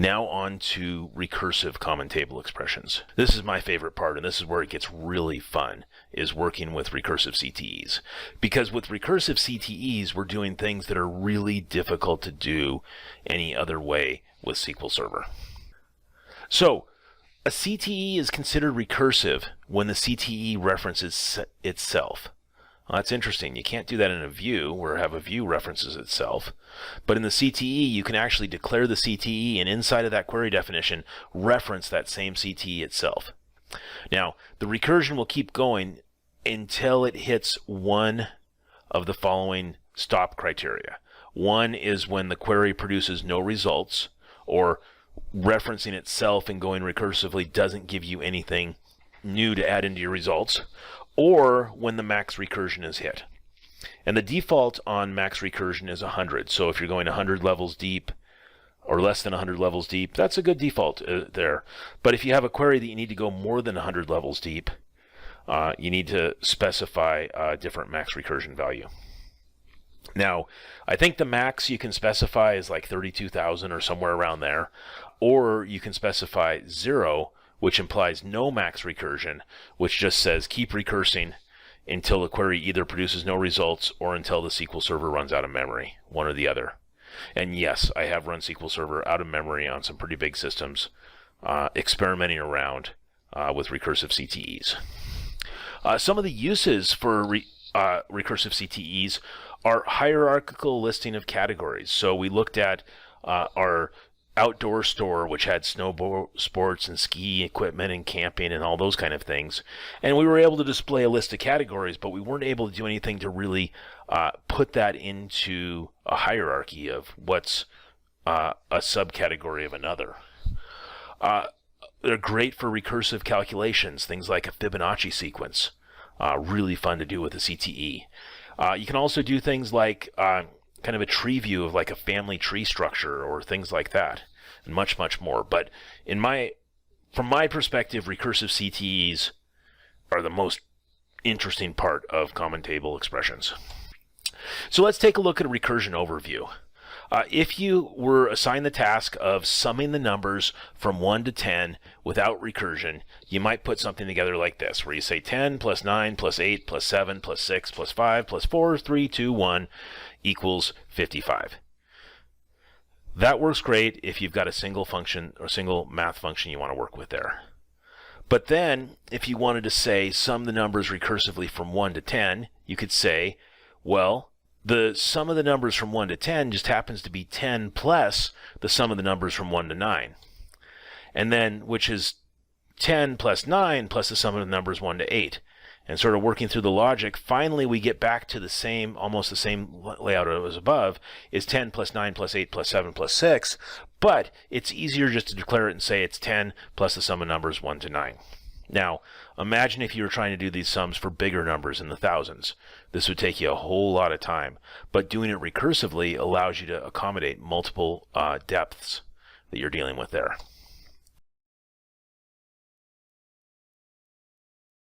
Now on to recursive common table expressions. This is my favorite part, and this is where it gets really fun, is working with recursive CTEs. Because with recursive CTEs, we're doing things that are really difficult to do any other way with SQL Server. So, a CTE is considered recursive when the CTE references itself. Well, that's interesting. You can't do that in a view where have a view references itself. But in the CTE, you can actually declare the CTE and inside of that query definition, reference that same CTE itself. Now, the recursion will keep going until it hits one of the following stop criteria. One is when the query produces no results, or referencing itself and going recursively doesn't give you anything new to add into your results, or when the max recursion is hit. And the default on max recursion is 100. So if you're going 100 levels deep or less than 100 levels deep, that's a good default there. But if you have a query that you need to go more than 100 levels deep, you need to specify a different max recursion value. Now, I think the max you can specify is like 32,000 or somewhere around there, or you can specify 0, which implies no max recursion, which just says keep recursing until the query either produces no results or until the SQL Server runs out of memory, one or the other. And yes, I have run SQL Server out of memory on some pretty big systems, experimenting around with recursive CTEs. Some of the uses for recursive CTEs are hierarchical listing of categories. So we looked at our outdoor store, which had snow sports and ski equipment and camping and all those kind of things. And we were able to display a list of categories, but we weren't able to do anything to really put that into a hierarchy of what's a subcategory of another. They're great for recursive calculations, things like a Fibonacci sequence. Really fun to do with a CTE. You can also do things like kind of a tree view of like a family tree structure or things like that, and much, much more. But from my perspective, recursive CTEs are the most interesting part of common table expressions. So let's take a look at a recursion overview. If you were assigned the task of summing the numbers from 1 to 10 without recursion, you might put something together like this, where you say 10 plus 9 plus 8 plus 7 plus 6 plus 5 plus 4, 3, 2, 1 equals 55. That works great if you've got a single function or single math function you want to work with there. But then, if you wanted to say sum the numbers recursively from 1 to 10, you could say, well, the sum of the numbers from 1 to 10 just happens to be 10 plus the sum of the numbers from 1 to 9. And then, which is 10 plus 9 plus the sum of the numbers 1 to 8. And sort of working through the logic, finally we get back to the same, almost the same layout as above, is 10 plus 9 plus 8 plus 7 plus 6. But it's easier just to declare it and say it's 10 plus the sum of numbers 1 to 9. Now, imagine if you were trying to do these sums for bigger numbers in the thousands. This would take you a whole lot of time, but doing it recursively allows you to accommodate multiple depths that you're dealing with there.